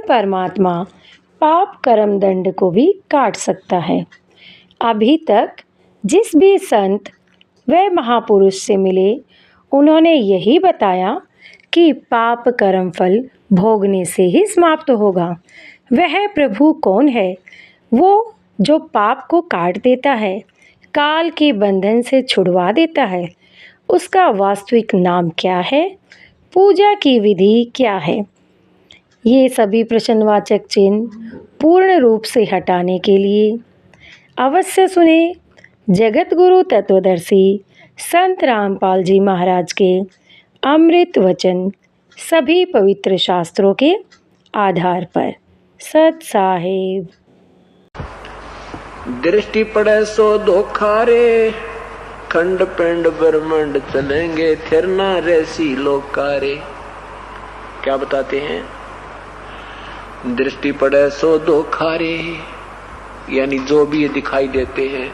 परमात्मा पाप कर्म दंड को भी काट सकता है। अभी तक जिस भी संत व महापुरुष से मिले उन्होंने यही बताया कि पाप कर्म फल भोगने से ही समाप्त होगा। वह प्रभु कौन है? वो जो पाप को काट देता है, काल के बंधन से छुड़वा देता है। उसका वास्तविक नाम क्या है? पूजा की विधि क्या है? ये सभी प्रश्नवाचक चिन्ह पूर्ण रूप से हटाने के लिए अवश्य सुने जगत गुरु तत्वदर्शी संत रामपाल जी महाराज के अमृत वचन, सभी पवित्र शास्त्रों के आधार पर। सत साहिब। दृष्टि पड़े सो धोखा रे, खंड पिंड ब्रह्मंड चलेंगे, फिर ना रेसी लोकारे। क्या बताते हैं? दृष्टि पड़े सो धोखा रे, यानी जो भी ये दिखाई देते हैं,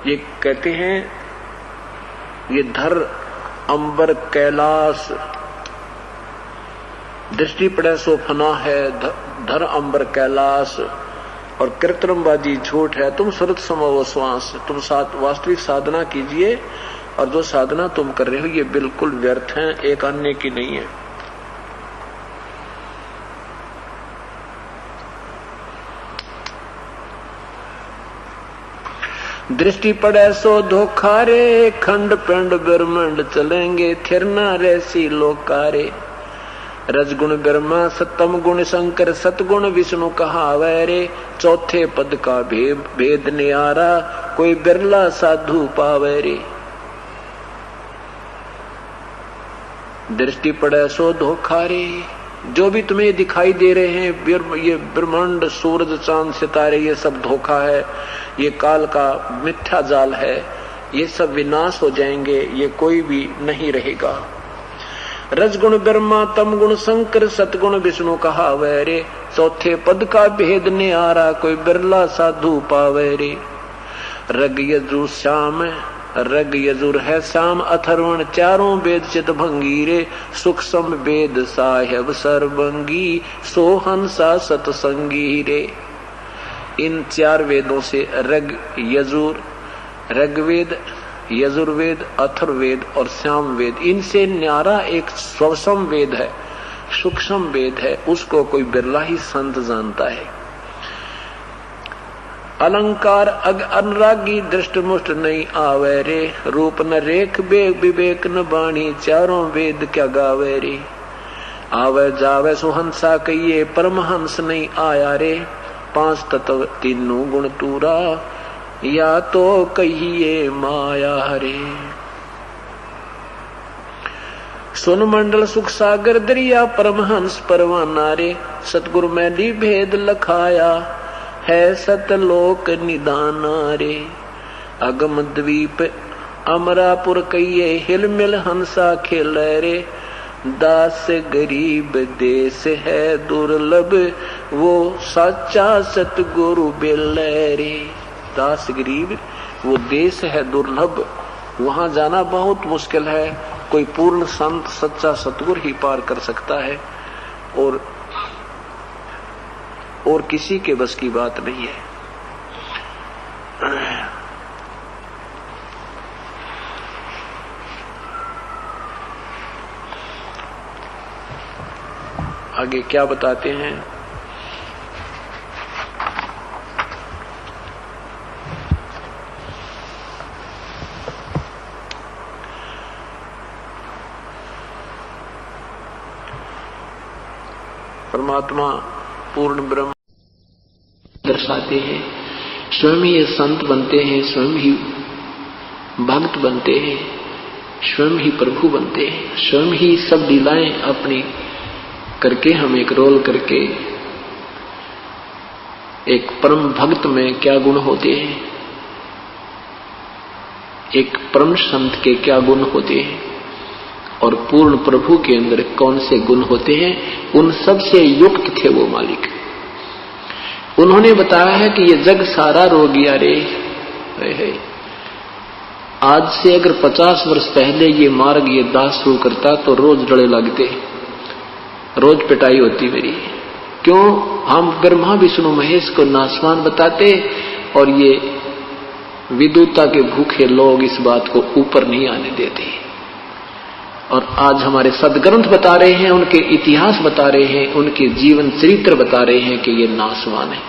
ये कहते हैं ये धर अंबर कैलाश, दृष्टि पड़े सो फना है, धर अंबर कैलाश, और कृत्रिमबाजी झूठ है। तुम सुरत समो श्वास, तुम वास्तविक साधना कीजिए, और जो साधना तुम कर रहे हो ये बिल्कुल व्यर्थ है, एक अन्य की नहीं है। दृष्टि पड़े सो धोखा रे, खंड पिंड ब्रह्मंड चलेंगे, थिर न रेसी लोकारे। रजगुण ब्रह्मा सतम गुण शंकर, सतगुण विष्णु कहावे रे। चौथे पद का भेद न्यारा, कोई बिरला साधु पावे रे। दृष्टि पड़े सो धोखा रे, जो भी तुम्हें दिखाई दे रहे हैं, ये ब्रह्मांड, सूरज, चांद, सितारे, ये सब धोखा है, ये काल का मिथ्या जाल है, ये सब विनाश हो जाएंगे, ये कोई भी नहीं रहेगा। रजगुण ब्रह्मा तम गुण शंकर, सतगुण विष्णु कहावे रे। चौथे पद का भेद न्यारा, कोई बिरला साधु पावे रे। रग यजुर श्याम, रग यजुर है श्याम अथर्वण, चारों वेद चित भंगीरे। सूक्ष्म वेद साहेब सर्वंगी, सोहंसा सतसंगी रे। इन चार वेदों से रग यजुर, ऋग्वेद, यजुर्वेद, अथर्ववेद और सामवेद, इनसे न्यारा एक स्वसम वेद है, सूक्ष्म वेद है, उसको कोई बिरला ही संत जानता है। अलंकार अग अनुरागी, दृष्ट मुष्ट नहीं आवे रे। रूप न रेख बेग विवेक न बाणी, चारों वेद क्या गावे रे। आवे जावे सुहंसा कहिए, परमहंस नहीं आया रे। पांच तत्व तीनों गुण तूरा, या तो कहिए माया रे। सुन मंडल सुख सागर दरिया, परमहंस परवाना रे। सतगुरु मैली भेद लखाया, है सतलोक निदाना रे। अगम द्वीप अमरापुर कहिए, हिल मिल हंसा खेल रे। दास गरीब देश है दुर्लभ, वो सच्चा सतगुरु बेल रे। दास गरीब वो देश है दुर्लभ, वहां जाना बहुत मुश्किल है, कोई पूर्ण संत सच्चा सतगुरु ही पार कर सकता है, और किसी के बस की बात नहीं है। आगे क्या बताते हैं? परमात्मा पूर्ण ब्रह्म दर्शाते हैं, स्वयं ही ये संत बनते हैं, स्वयं ही भक्त बनते हैं, स्वयं ही प्रभु बनते हैं, स्वयं ही सब लीलाएं अपनी करके हम एक रोल करके। एक परम भक्त में क्या गुण होते हैं, एक परम संत के क्या गुण होते हैं, और पूर्ण प्रभु के अंदर कौन से गुण होते हैं, उन सब से युक्त थे वो मालिक। उन्होंने बताया है कि ये जग सारा रोगिया रे। आज से अगर 50 वर्ष पहले ये मार्ग, ये दास शुरू करता तो रोज डरे लगते, रोज पिटाई होती मेरी, क्यों हम ब्रह्मा विष्णु महेश को नासवान बताते और ये विद्वता के भूखे लोग इस बात को ऊपर नहीं आने देते। और आज हमारे सदग्रंथ बता रहे हैं, उनके इतिहास बता रहे हैं, उनके जीवन चरित्र बता रहे हैं कि ये नासवान है।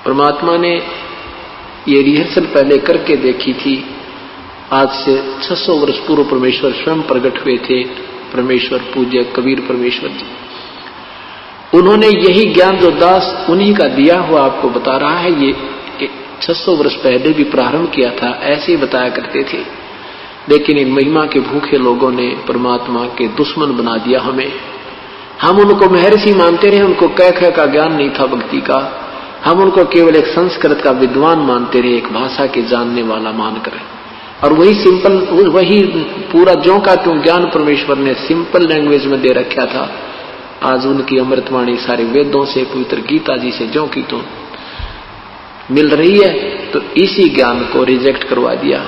परमात्मा ने ये रिहर्सल पहले करके देखी थी। आज से 600 वर्ष पूर्व परमेश्वर स्वयं प्रकट हुए थे, परमेश्वर पूज्य कबीर परमेश्वर जी। उन्होंने यही ज्ञान जो दास उन्हीं का दिया हुआ आपको बता रहा है, ये 600 वर्ष पहले भी प्रारंभ किया था, ऐसे ही बताया करते थे। लेकिन इन महिमा के भूखे लोगों ने परमात्मा के दुश्मन बना दिया हमें। हम उनको महर्षि मानते रहे, उनको कह का ज्ञान नहीं था भक्ति का। हम उनको केवल एक संस्कृत का विद्वान मानते रहे, एक भाषा के जानने वाला मानकर। और वही सिंपल, वही पूरा ज्यों का त्यों ज्ञान परमेश्वर ने सिंपल लैंग्वेज में दे रखा था। आज उनकी अमृतवाणी सारे वेदों से, पवित्र गीता जी से ज्यों की त्यों मिल रही है, तो इसी ज्ञान को रिजेक्ट करवा दिया।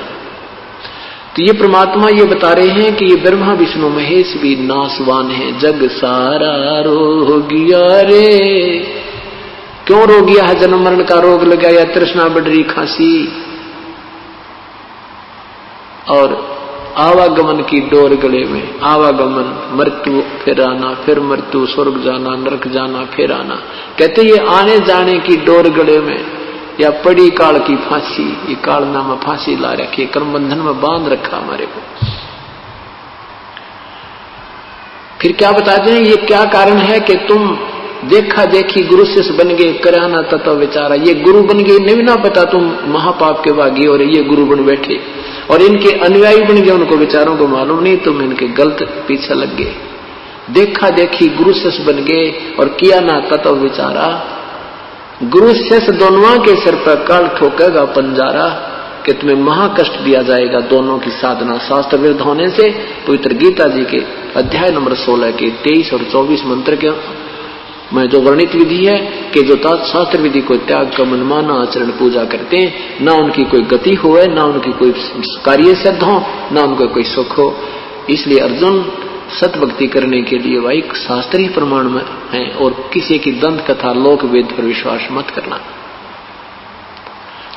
तो ये परमात्मा ये बता रहे हैं कि ये ब्रह्मा विष्णु महेश भी नासवान है। जग सारा रोगिया रे, क्यों रोगिया है? जन्म मरण का रोग लगा, या तृष्णा बढ़ रही, खांसी और आवागमन की डोर गले में। आवागमन, मृत्यु फिर आना, फिर मृत्यु, स्वर्ग जाना, नरक जाना, फिर आना। कहते ये आने जाने की डोर गले में, या पड़ी काल की फांसी। ये काल नाम फांसी ला रखी, कर्म बंधन में बांध रखा हमारे को। फिर क्या बताते हैं, ये क्या कारण है कि तुम देखा देखी गुरु शिष्य बन गए, कराना तत्व विचारा। ये गुरु बन गए, नहीं ना पता तुम महापाप के भागी, और ये गुरु बन बैठे और इनके अनुयायी बन गए, उनको विचारों को मालूम नहीं, तुम इनके गलत पीछे लग गए। देखा देखी गुरु शिष्य बन गए और किया ना तत्व विचारा। गुरु शिष्य दोनों के सिर पर काल ठोकेगा पंजारा, कि तुम्हें महाकष्ट दिया जाएगा दोनों की साधना शास्त्र विरुद्ध होने से। पवित्र गीता जी के अध्याय नंबर 16 के 23 और 24 मंत्र के में जो वर्णित विधि है कि जो शास्त्र विधि को त्याग कर मनमाना आचरण पूजा करते हैं, ना उनकी कोई गति हो, ना उनकी कोई कार्य सिद्ध हो, ना उनको कोई सुख हो। इसलिए अर्जुन सत भक्ति करने के लिए भाई शास्त्रीय प्रमाण में है, और किसी की दंत कथा लोक वेद पर विश्वास मत करना।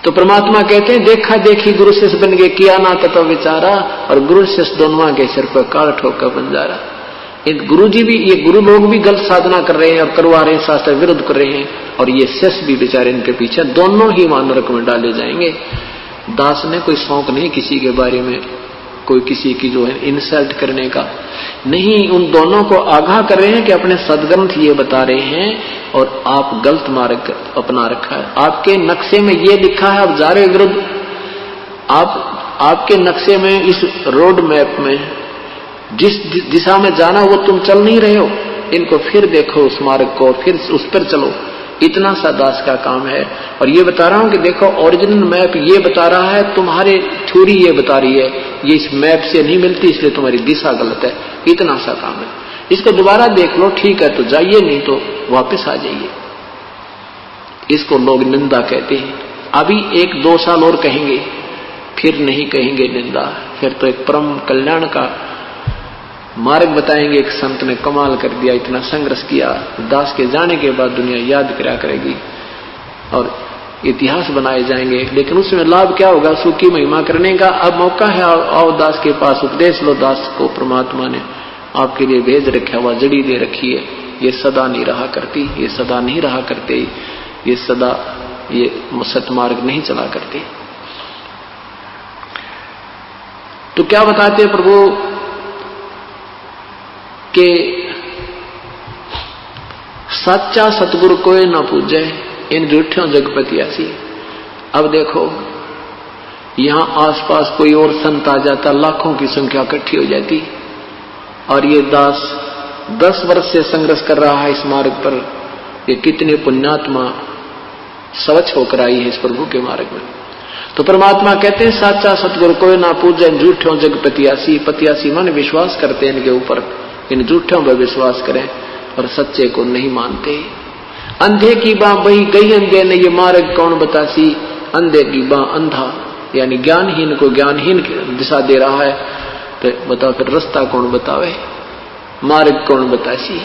तो परमात्मा कहते हैं देखा देखी गुरु शिष्य बन गए, किया ना तत्व विचारा, और गुरु शिष्य दोनों के सिर पर काल ठोका बंजारा। गुरु जी भी, ये गुरु लोग भी गलत साधना कर रहे हैं और करवा रहे हैं, शास्त्र विरुद्ध कर रहे हैं, और ये शिष्य भी बेचारे इनके पीछे, दोनों ही वहां नरक में डाले जाएंगे। दास ने कोई शौक नहीं किसी के बारे में, कोई किसी की जो है इंसल्ट करने का नहीं, उन दोनों को आगाह कर रहे हैं कि अपने सदग्रंथ ये बता रहे हैं और आप गलत मार्ग अपना रखा है। आपके नक्शे में ये लिखा है, आप जा रहे विरुद्ध। आपके नक्शे में, इस रोड मैप में जिस दिशा में जाना वो तुम चल नहीं रहे हो। इनको फिर देखो उस मार्ग को, फिर उस पर चलो। इतना सा दास का काम है। और ये बता रहा हूं कि देखो ओरिजिनल मैप ये बता रहा है, तुम्हारे थ्योरी ये बता रही है, ये इस मैप से नहीं मिलती, इसलिए तुम्हारी दिशा गलत है। इतना सा काम है, इसको दोबारा देख लो, ठीक है तो जाइए, नहीं तो वापस आ जाइए। इसको लोग निंदा कहते हैं। अभी 1-2 साल और कहेंगे, फिर नहीं कहेंगे निंदा, फिर तो एक परम कल्याण का मार्ग बताएंगे। एक संत ने कमाल कर दिया, इतना संघर्ष किया, दास के जाने के बाद दुनिया याद करा करेगी और इतिहास बनाए जाएंगे। लेकिन उसमें लाभ क्या होगा? सुख की महिमा करने का। अब मौका है, आओ दास के पास, उपदेश लो। दास को परमात्मा ने आपके लिए भेज रखा हुआ, जड़ी दे रखी है। ये सदा नहीं रहा करती, ये सदा नहीं रहा करते, ये सदा ये सतमार्ग नहीं चला करते। तो क्या बताते हैं प्रभु कि सच्चा सतगुरु कोई ना पूजे, इन झूठों जगपति ऐसी। अब देखो यहां आसपास कोई और संत आ जाता, लाखों की संख्या इकट्ठी हो जाती, और ये दास 10 वर्ष से संघर्ष कर रहा है इस मार्ग पर। ये कितने पुण्यात्मा स्वच्छ होकर आई है इस प्रभु के मार्ग में। तो परमात्मा कहते हैं सच्चा सतगुरु कोई ना पूजे, झूठों जगपतियासी। पतियासी माने विश्वास करते हैं इनके ऊपर, इन झूठों पर विश्वास करें और सच्चे को नहीं मानते। अंधे की बाँ बही गई अंधे ने, ये मार्ग कौन बतासी। अंधे की बाँ अंधा, यानी ज्ञानहीन को ज्ञानहीन दिशा दे रहा है। तो बताओ फिर रास्ता कौन बतावे, मार्ग कौन बतासी।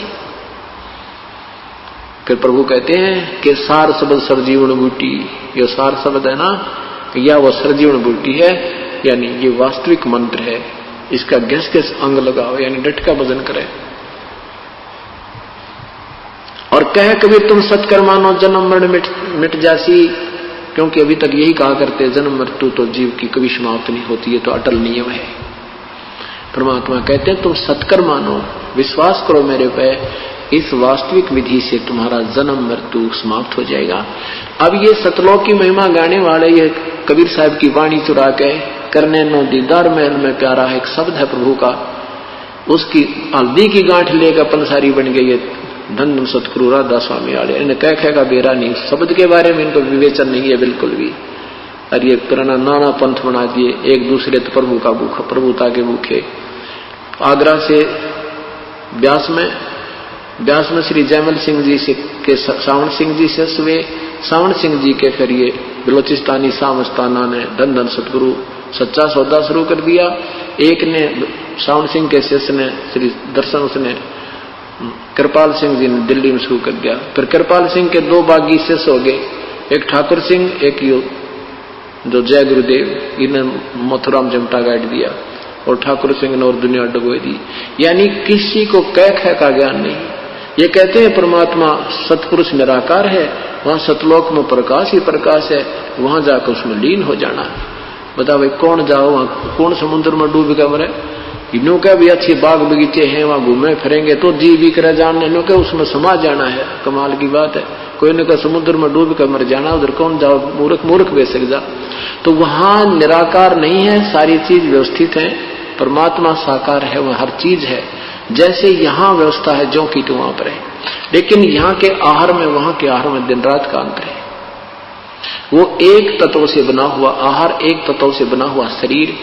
फिर प्रभु कहते हैं कि सार शब्द सरजीवन बूटी, ये सार शब्द है ना, या वो सरजीवन बूटी है, यानी ये वास्तविक मंत्र है, इसका गैस गैस अंग लगाओ, यानी डट का भजन करे। और कह कबीर तुम सत्कर मानो जन्म मरण मिट जासी, क्योंकि अभी तक यही कहा करते जन्म मृत्यु तो जीव की कभी समाप्त नहीं होती, है तो अटल नियम है। परमात्मा कहते हैं तुम सत्कर मानो, विश्वास करो मेरे पे, इस वास्तविक विधि से तुम्हारा जन्म मृत्यु समाप्त हो जाएगा। अब ये सतलोक की महिमा गाने वाले ये कबीर साहब की वाणी चुरा के करने नो दीदार महल में प्यारा एक शब्द है प्रभु का, उसकी हल्दी की गांठ लेकर पंसारी बन गई है धन सतगुरु राधा स्वामी वाले। इन्हें कह का बेरा नहीं, शब्द के बारे में इनको विवेचन नहीं है बिल्कुल भी। और ये पुराना नाना पंथ बना दिए, एक दूसरे तो प्रभु का भूखा, प्रभुता के भूखे। आगरा से ब्यास में श्री जयमल सिंह जी से के सावण सिंह जी से हुए, सावण सिंह जी के फिर ये बलोचिस्तानी सामस्ताना ने धन धन सतगुरु सच्चा सौदा शुरू कर दिया। एक ने सावण सिंह के शिष्य ने श्री दर्शन, उसने कृपाल सिंह जी ने दिल्ली में शुरू कर दिया। फिर कृपाल सिंह के दो बागी शिष्य हो गए, एक ठाकुर सिंह, एक यो जो जय गुरुदेव, इन्हें मथुरा में जमटा गाड़ दिया, और ठाकुर सिंह ने और दुनिया डुबो दी। यानी किसी को कह का ज्ञान नहीं। ये कहते हैं परमात्मा सतपुरुष निराकार है, वहां सतलोक में प्रकाश ही प्रकाश है, वहां जाकर उसमें लीन हो जाना। बताओ भाई कौन जाओ वहां, कौन समुद्र में डूब के मरे? इन्हों का भी अच्छे बाग बगीचे हैं, वहां घूमे फिरेंगे तो जी भी कर जानने, इन्हों के उसमें समा जाना है, कमाल की बात है। कोई ने कहा समुद्र में डूब कर मर जाना, उधर कौन जाओ, मूर्ख बेसक जा। तो वहां निराकार नहीं है, सारी चीज व्यवस्थित है, परमात्मा साकार है, वह हर चीज है। जैसे यहाँ व्यवस्था है जो की तो वहां पर है, लेकिन यहाँ के आहार में वहां के आहार में दिन रात का अंतर है। वो एक तत्व से बना हुआ आहार, एक तत्व से बना हुआ शरीर,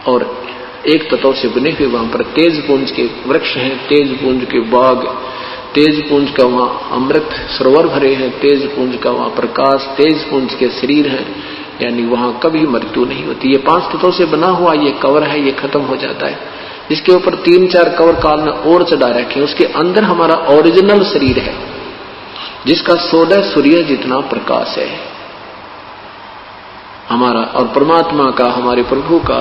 और एक तत्व से बने हुए वहां पर तेज पुंज के वृक्ष हैं, तेज पुंज के बाग, तेज पुंज का वहां अमृत सरोवर भरे हैं, तेज पुंज का वहां प्रकाश, तेज पुंज के शरीर हैं, यानी वहां कभी मृत्यु नहीं होती। ये 5 तत्वों से बना हुआ ये कवर है, ये खत्म हो जाता है। इसके ऊपर 3-4 कवर काल ने और चढ़ा रखे, उसके अंदर हमारा ओरिजिनल शरीर है, जिसका 16 सूर्य जितना प्रकाश है हमारा। और परमात्मा का, हमारे प्रभु का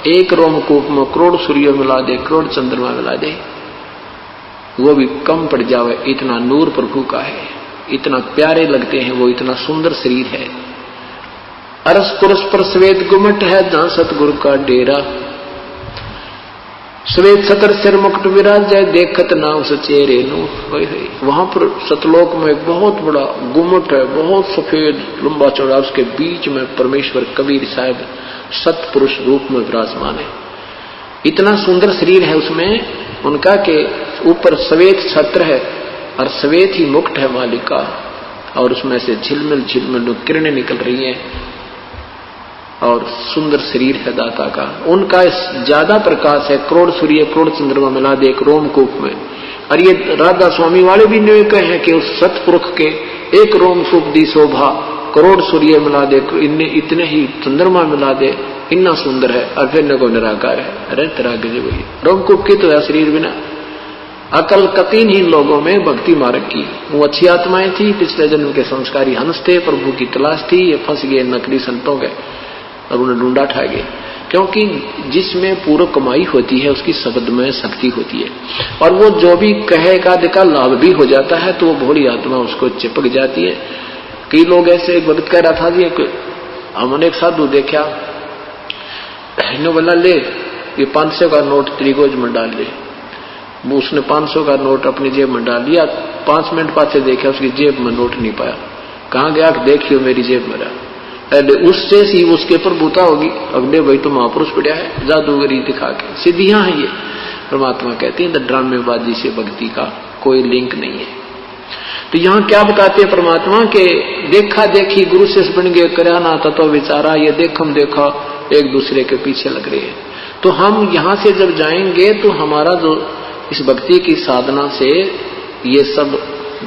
एक रोमकूप में करोड़ सूर्य मिला दे, करोड़ चंद्रमा मिला दे, वो भी कम पड़ जावे, इतना नूर प्रभु का है, इतना प्यारे लगते हैं वो, इतना सुंदर शरीर है। अरस पुरुष पर श्वेत गुमट है, जहां सतगुरु का डेरा, श्वेत छतर सिर मुकुट विराज जाए, देखत ना उस चेहरे नु। वहां पर सतलोक में एक बहुत बड़ा गुमट है, बहुत सफेद लंबा चौड़ा, उसके बीच में परमेश्वर कबीर साहब सतपुरुष रूप में विराजमान है। इतना सुंदर शरीर है उसमें उनका के ऊपर श्वेत छत्र है और श्वेत ही मुकुट है मालिक का, और उसमें से झिलमिल झिलमिल किरणें निकल रही हैं, और सुंदर शरीर है दाता का। उनका ज्यादा प्रकाश है, करोड़ सूर्य करोड़ चंद्रमा मिला दे एक रोमकूप में। और ये राधा स्वामी वाले भी नहीं कहे हैं कि उस सतपुरुष के एक रोमकूप दी शोभा, करोड़ सूर्य मिला दे, इतने ही चंद्रमा मिला दे, इतना सुंदर है, और फिर न को निराकार है। अरे तरह के वही रोमकूप की तो है शरीर बिना। अकल कतीन ही लोगों में भक्ति मार्ग की, वो अच्छी आत्माएं थी, पिछले जन्म के संस्कारी हंस थे, प्रभु की तलाश थी, ये फंस गए नकली संतों के और उन्हें ढूंढा ठा गए। क्योंकि जिसमें पूर्ण कमाई होती है उसकी शब्द में शक्ति होती है, और वो जो भी कहेगा देखा लाभ भी हो जाता है, तो वो भोली आत्मा उसको चिपक जाती है। कई लोग ऐसे, एक भक्त कह रहा था जी, हमने एक साधु देखा, बोला ले ये 500 का नोट त्रिगोज में डाल ले। वो उसने 500 का नोट अपनी जेब में डाल लिया, 5 मिनट पाछे देखा उसकी जेब में नोट नहीं पाया। कहाँ गया? देखियो मेरी जेब में रहा। अरे उससे सी उसके पर बूता होगी, अगले भाई तो महापुरुष पड़ा है, जादूगरी दिखा के सिद्धियां हैं ये। परमात्मा कहते हैं ड्रामेबाजी से भक्ति का कोई लिंक नहीं है। तो यहाँ क्या बताते हैं परमात्मा के देखा देखी गुरु शिष्य बन गए, कराना तत्व विचारा, ये देखम देखा एक दूसरे के पीछे लग रहे हैं। तो हम यहाँ से जब जाएंगे तो हमारा जो इस भक्ति की साधना से ये सब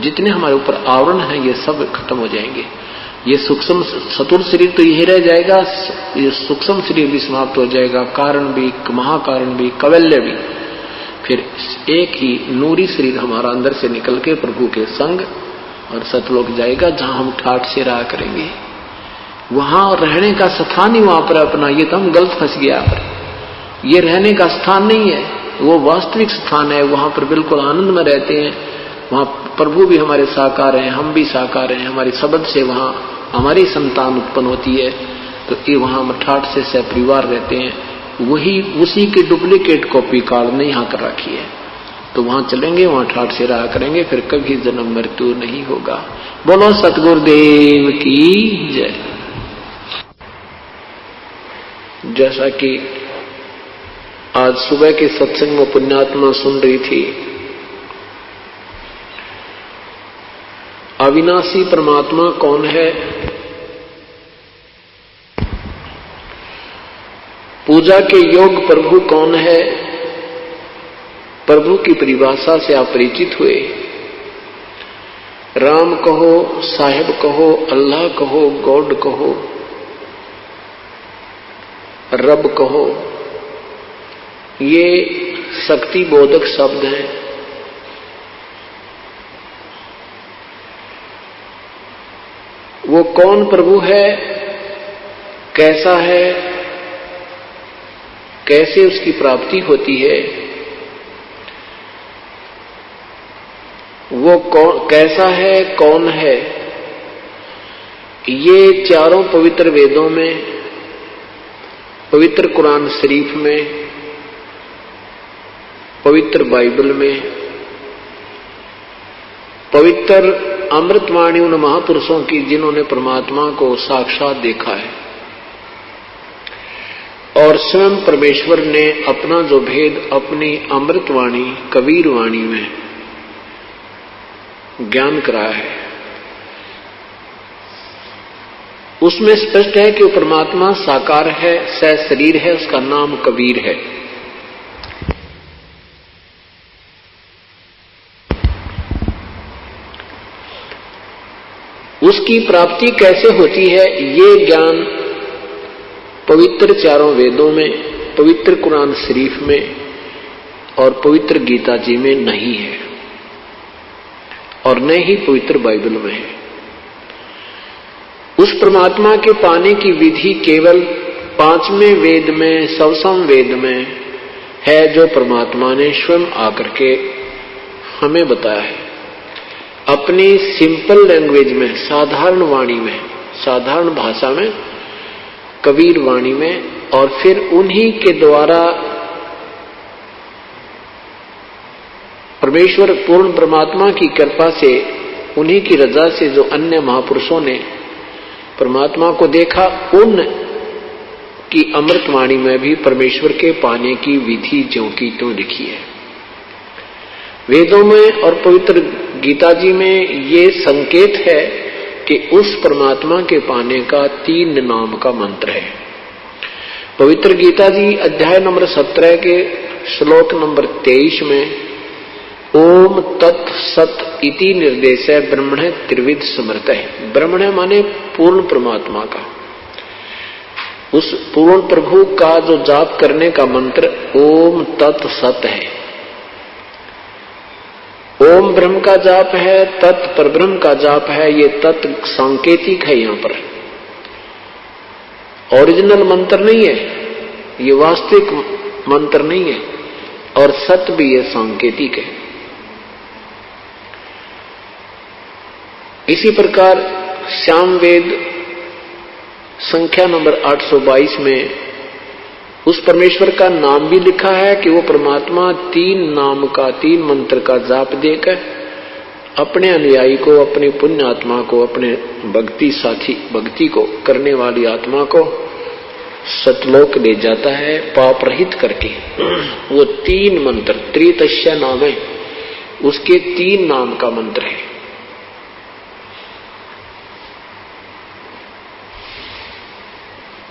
जितने हमारे ऊपर आवरण है ये सब खत्म हो जाएंगे। ये सूक्ष्म सतुर शरीर तो यही रह जाएगा, ये सूक्ष्म शरीर भी समाप्त हो जाएगा, कारण भी, महाकारण भी, कवल्य भी। फिर एक ही नूरी शरीर हमारा अंदर से निकल के प्रभु के संग और सतलोक जाएगा जहां हम ठाठ से रहा करेंगे। वहां रहने का स्थान ही वहां पर अपना, ये तो हम गलत फंस गया पर ये रहने का स्थान नहीं है, वो वास्तविक स्थान है। वहां पर बिल्कुल आनंद में रहते हैं। वहां प्रभु भी हमारे साकार हैं, हम भी साकार हैं। हमारी शब्द से वहां हमारी संतान उत्पन्न होती है। तो ये वहां हम ठाठ से सपरिवार रहते हैं। वही उसी की डुप्लीकेट कॉपी कार्ड ने यहाँ कर रखी है। तो वहां चलेंगे, वहां ठाठ से रहा करेंगे, फिर कभी जन्म मृत्यु नहीं होगा। बोलो सतगुरुदेव की जय। जैसा कि आज सुबह के सत्संग में पुण्यात्मा सुन रही थी, अविनाशी परमात्मा कौन है, पूजा के योग प्रभु कौन है, प्रभु की परिभाषा से आप परिचित हुए। राम कहो, साहिब कहो, अल्लाह कहो, गॉड कहो, रब कहो, ये शक्ति बोधक शब्द हैं। वो कौन प्रभु है, कैसा है, कैसे उसकी प्राप्ति होती है, वो कैसा है, कौन है, ये चारों पवित्र वेदों में, पवित्र कुरान शरीफ में, पवित्र बाइबल में, पवित्र अमृतवाणी उन महापुरुषों की जिन्होंने परमात्मा को साक्षात देखा है और स्वयं परमेश्वर ने अपना जो भेद अपनी अमृतवाणी कबीर वाणी में ज्ञान कराया है, उसमें स्पष्ट है कि वो परमात्मा साकार है, सशरीर है, उसका नाम कबीर है। उसकी प्राप्ति कैसे होती है, ये ज्ञान पवित्र चारों वेदों में, पवित्र कुरान शरीफ में और पवित्र गीता जी में नहीं है और न ही पवित्र बाइबल में है। उस परमात्मा के पाने की विधि केवल 5वें वेद में, सवसम वेद में है, जो परमात्मा ने स्वयं आकर के हमें बताया है अपनी सिंपल लैंग्वेज में, साधारण वाणी में, साधारण भाषा में, कबीर वाणी में। और फिर उन्हीं के द्वारा परमेश्वर पूर्ण परमात्मा की कृपा से, उन्हीं की रजा से जो अन्य महापुरुषों ने परमात्मा को देखा, उन की अमृतवाणी में भी परमेश्वर के पाने की विधि ज्यों की त्यों लिखी है। वेदों में और पवित्र गीता जी में ये संकेत है कि उस परमात्मा के पाने का 3 नाम का मंत्र है। पवित्र गीता जी अध्याय नंबर 17 के श्लोक नंबर 23 में ओम तत् सत इति निर्देश है ब्रह्मण त्रिविध समर्थ है। ब्रह्मण माने पूर्ण परमात्मा का, उस पूर्ण प्रभु का जो जाप करने का मंत्र ओम तत् सत है। ओम ब्रह्म का जाप है, तत् परब्रह्म का जाप है। ये तत् सांकेतिक है, यहां पर ओरिजिनल मंत्र नहीं है, ये वास्तविक मंत्र नहीं है। और सत भी ये सांकेतिक है। इसी प्रकार श्यामवेद संख्या नंबर 822 में उस परमेश्वर का नाम भी लिखा है कि वो परमात्मा 3 नाम का, 3 मंत्र का जाप देकर अपने अनुयायी को, अपनी पुण्य आत्मा को, अपने भक्ति साथी, भक्ति को करने वाली आत्मा को सतलोक ले जाता है पाप रहित करके। वो 3 मंत्र, त्रितस्य नाम है, उसके 3 नाम का मंत्र है।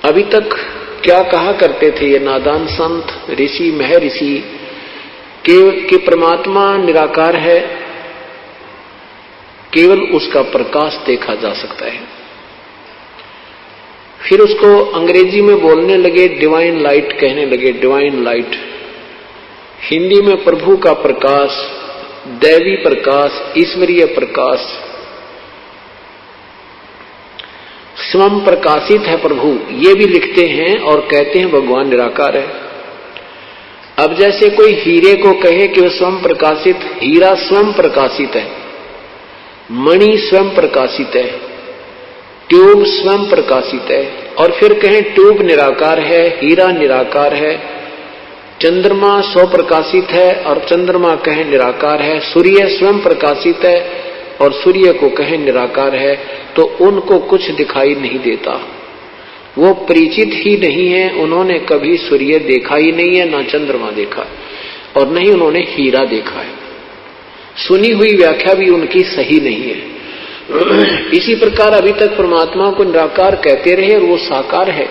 अभी तक क्या कहा करते थे ये नादान संत, ऋषि, महर्षि कि परमात्मा निराकार है, केवल उसका प्रकाश देखा जा सकता है। फिर उसको अंग्रेजी में बोलने लगे, डिवाइन लाइट कहने लगे, डिवाइन लाइट। हिंदी में प्रभु का प्रकाश, दैवी प्रकाश, ईश्वरीय प्रकाश, स्वयं प्रकाशित है प्रभु, ये भी लिखते हैं और कहते हैं भगवान निराकार है। अब जैसे कोई हीरे को कहे कि वह स्वयं प्रकाशित, हीरा स्वयं प्रकाशित है, मणि स्वयं प्रकाशित है, ट्यूब स्वयं प्रकाशित है, और फिर कहें ट्यूब निराकार है, हीरा निराकार है, चंद्रमा स्वप्रकाशित है और चंद्रमा कहें निराकार है, सूर्य स्वयं प्रकाशित है और सूर्य को कहें निराकार है, तो उनको कुछ दिखाई नहीं देता। वो परिचित ही नहीं है, उन्होंने कभी सूर्य देखा ही नहीं है, ना चंद्रमा देखा और नहीं उन्होंने हीरा देखा है। सुनी हुई व्याख्या भी उनकी सही नहीं है। इसी प्रकार अभी तक परमात्मा को निराकार कहते रहे और वो साकार है।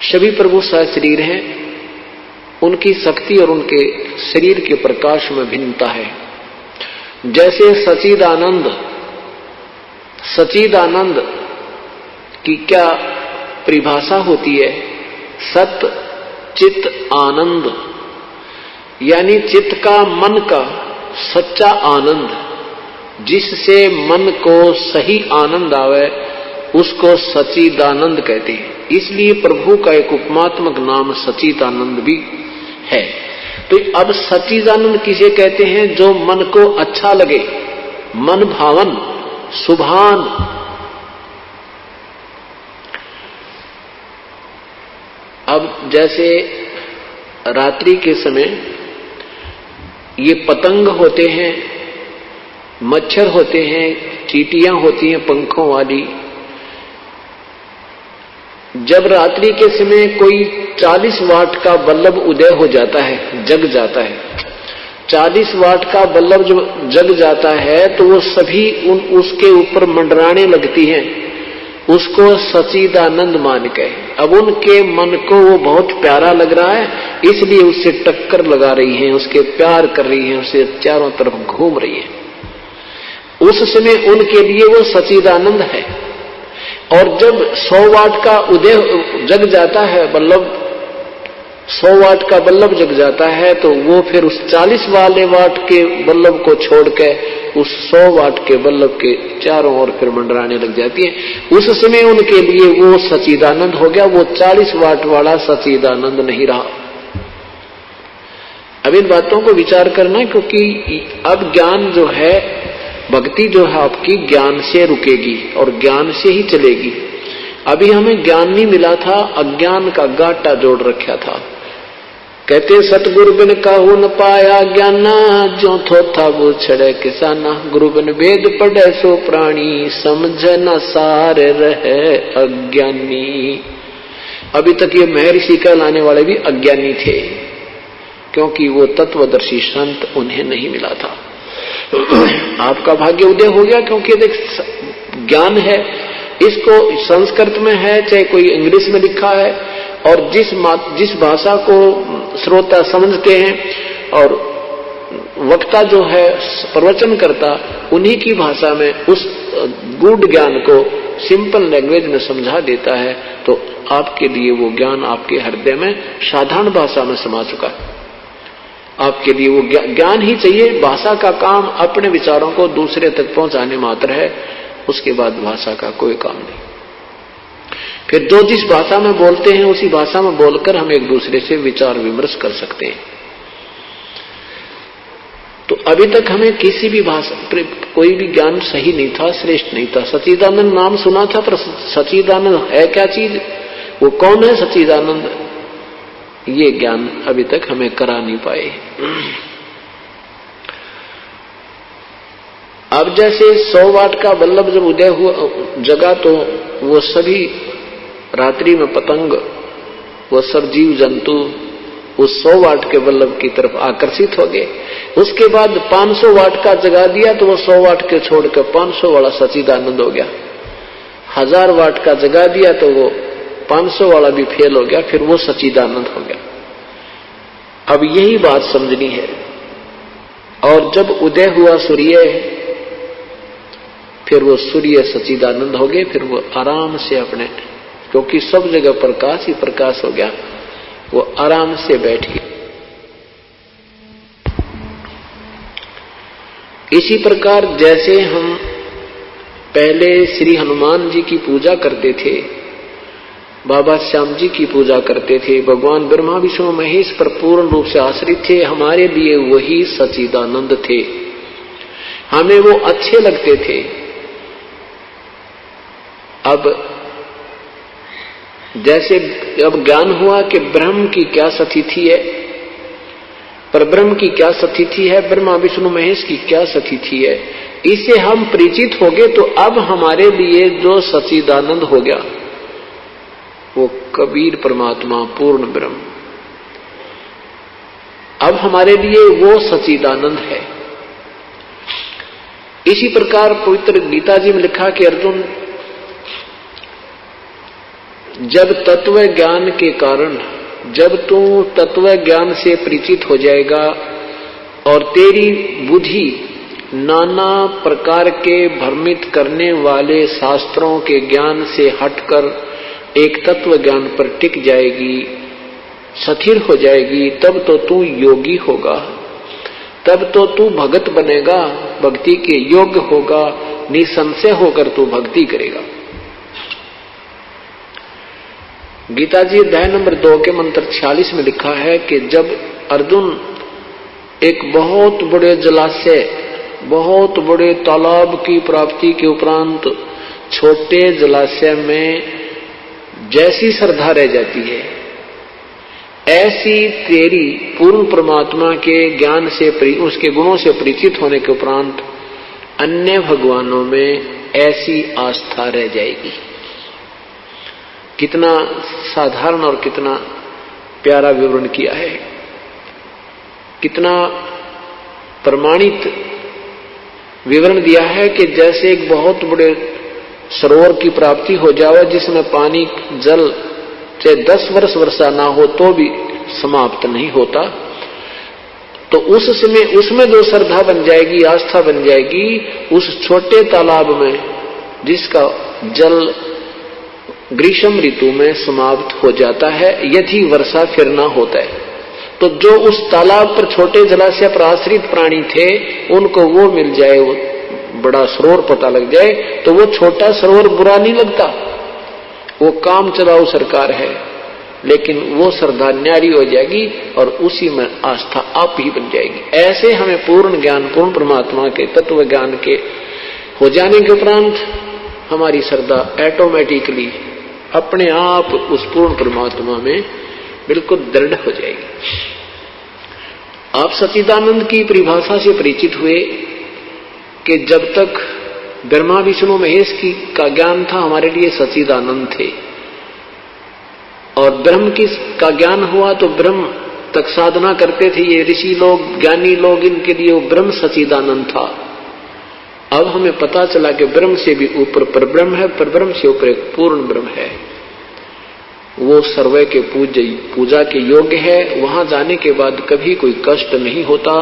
सभी प्रभु सहशरीर हैं, उनकी शक्ति और उनके शरीर के प्रकाश में भिन्नता है। जैसे सच्चिदानंद, सच्चिदानंद की क्या परिभाषा होती है? सत चित आनंद, यानी चित्त का, मन का सच्चा आनंद, जिससे मन को सही आनंद आवे उसको सच्चिदानंद कहते हैं। इसलिए प्रभु का एक उपमात्मक नाम सच्चिदानंद भी है। तो अब सच्चिदानंद किसे कहते हैं? जो मन को अच्छा लगे, मन भावन, सुभान। अब जैसे रात्रि के समय ये पतंग होते हैं, मच्छर होते हैं, चींटियां होती हैं पंखों वाली। जब रात्रि के समय कोई 40 वाट का बल्ब उदय हो जाता है, जग जाता है, 40 वाट का बल्ब जब जग जाता है तो वो सभी उसके ऊपर मंडराने लगती हैं, उसको सच्चिदानंद मान के। अब उनके मन को वो बहुत प्यारा लग रहा है, इसलिए उससे टक्कर लगा रही हैं, उसके प्यार कर रही हैं, उसे चारों तरफ घूम रही है। उस समय उनके लिए वो सच्चिदानंद है। और जब 100 वाट का उदय जग जाता है बल्ब, 100 वाट का बल्ब जग जाता है, तो वो फिर उस 40 वाले वाट के बल्ब को छोड़ के उस 100 वाट के बल्ब के चारों ओर फिर मंडराने लग जाती है। उस समय उनके लिए वो सच्चिदानंद हो गया, वो 40 वाट वाला सच्चिदानंद नहीं रहा। अब इन बातों को विचार करना, क्योंकि अब ज्ञान जो है, भक्ति जो है आपकी ज्ञान से रुकेगी और ज्ञान से ही चलेगी। अभी हमें ज्ञान नहीं मिला था, अज्ञान का गाटा जोड़ रखा था। कहते सतगुरु बिन काहू न पाया ज्ञाना, जो थो था वो छड़े किसाना। गुरु बिन वेद पढ़े सो प्राणी, समझ न सार रहे अज्ञानी। अभी तक ये महर्षि कहलाने वाले भी अज्ञानी थे, क्योंकि वो तत्वदर्शी संत उन्हें नहीं मिला था। आपका भाग्य उदय हो गया, क्योंकि देख ज्ञान है, इसको संस्कृत में है चाहे कोई इंग्लिश में लिखा है, और जिस भाषा को श्रोता समझते हैं और वक्ता जो है प्रवचन करता, उन्हीं की भाषा में उस गूढ़ ज्ञान को सिंपल लैंग्वेज में समझा देता है, तो आपके लिए वो ज्ञान आपके हृदय में साधारण भाषा में समा चुका है। आपके लिए वो ज्ञान ही चाहिए। भाषा का काम अपने विचारों को दूसरे तक पहुंचाने मात्र है, उसके बाद भाषा का कोई काम नहीं। फिर जो जिस भाषा में बोलते हैं उसी भाषा में बोलकर हम एक दूसरे से विचार विमर्श कर सकते हैं। तो अभी तक हमें किसी भी भाषा कोई भी ज्ञान सही नहीं था, श्रेष्ठ नहीं था। सच्चिदानंद नाम सुना था, पर सच्चिदानंद है क्या चीज, वो कौन है सच्चिदानंद, ये ज्ञान अभी तक हमें करा नहीं पाए। अब जैसे 100 वाट का बल्ब जब उदय हुआ जगा, तो वो सभी रात्रि में पतंग, वो सब जीव जंतु उस 100 वाट के बल्ब की तरफ आकर्षित हो गए। उसके बाद 500 वाट का जगा दिया, तो वो 100 वाट के छोड़कर 500 वाला सच्चिदानंद हो गया। 1000 वाट का जगा दिया तो वो 500 वाला भी फेल हो गया, फिर वो सच्चिदानंद हो गया। अब यही बात समझनी है। और जब उदय हुआ सूर्य, फिर वो सूर्य सच्चिदानंद हो गए, फिर वो आराम से अपने, क्योंकि सब जगह प्रकाश ही प्रकाश हो गया, वो आराम से बैठ गए। इसी प्रकार जैसे हम पहले श्री हनुमान जी की पूजा करते थे, बाबा श्याम जी की पूजा करते थे, भगवान ब्रह्मा विष्णु महेश पर पूर्ण रूप से आश्रित थे। हमारे लिए वही सच्चिदानंद थे, हमें वो अच्छे लगते थे। अब जैसे अब ज्ञान हुआ कि ब्रह्म की क्या स्थिति है, पर ब्रह्म की क्या स्थिति है, ब्रह्मा विष्णु महेश की क्या स्थिति है, इससे हम परिचित हो गए। तो अब हमारे लिए जो सच्चिदानंद हो गया वो कबीर परमात्मा पूर्ण ब्रह्म, अब हमारे लिए वो सच्चिदानंद है। इसी प्रकार पवित्र गीता जी में लिखा कि अर्जुन, जब तत्व ज्ञान के कारण, जब तू तत्व ज्ञान से परिचित हो जाएगा और तेरी बुद्धि नाना प्रकार के भ्रमित करने वाले शास्त्रों के ज्ञान से हटकर एक तत्व ज्ञान पर टिक जाएगी, स्थिर हो जाएगी, तब तो तू योगी होगा, तब तो तू भगत बनेगा, भक्ति के योग्य होगा, निसंशय होकर तू भक्ति करेगा। गीता जी अध्याय नंबर 2 के मंत्र 46 में लिखा है कि जब अर्जुन एक बहुत बड़े जलाशय, बहुत बड़े तालाब की प्राप्ति के उपरांत छोटे जलाशय में जैसी श्रद्धा रह जाती है, ऐसी तेरी पूर्ण परमात्मा के ज्ञान से, उसके गुणों से परिचित होने के उपरांत अन्य भगवानों में ऐसी आस्था रह जाएगी। कितना साधारण और कितना प्यारा विवरण किया है, कितना प्रमाणित विवरण दिया है कि जैसे एक बहुत बड़े सरोवर की प्राप्ति हो जाए जिसमें पानी जल चाहे 10 वर्ष वर्षा ना हो तो भी समाप्त नहीं होता, तो उस समय उसमें जो श्रद्धा बन जाएगी, आस्था बन जाएगी, उस छोटे तालाब में जिसका जल ग्रीष्म ऋतु में समाप्त हो जाता है यदि वर्षा फिर ना होता है, तो जो उस तालाब पर छोटे जलाशय पर आश्रित प्राणी थे उनको वो मिल जाए, वो बड़ा सरोवर पता लग जाए, तो वो छोटा सरोवर बुरा नहीं लगता, वो काम चलाऊ सरकार है, लेकिन वो श्रद्धा न्यारी हो जाएगी और उसी में आस्था आप ही बन जाएगी। ऐसे हमें पूर्ण ज्ञान, पूर्ण परमात्मा के तत्व ज्ञान के हो जाने के उपरांत हमारी श्रद्धा ऑटोमेटिकली अपने आप उस पूर्ण परमात्मा में बिल्कुल दृढ़ हो जाएगी। आप सच्चिदानंद की परिभाषा से परिचित हुए कि जब तक ब्रह्मा विष्णु महेश की का ज्ञान था हमारे लिए सच्चिदानंद थे, और ब्रह्म की का ज्ञान हुआ तो ब्रह्म तक साधना करते थे ये ऋषि लोग, ज्ञानी लोग, इनके लिए वो ब्रह्म सच्चिदानंद था। अब हमें पता चला कि ब्रह्म से भी ऊपर परब्रह्म है, परब्रह्म से ऊपर एक पूर्ण ब्रह्म है, वो सर्व के पूजा के योग्य है। वहां जाने के बाद कभी कोई कष्ट नहीं होता।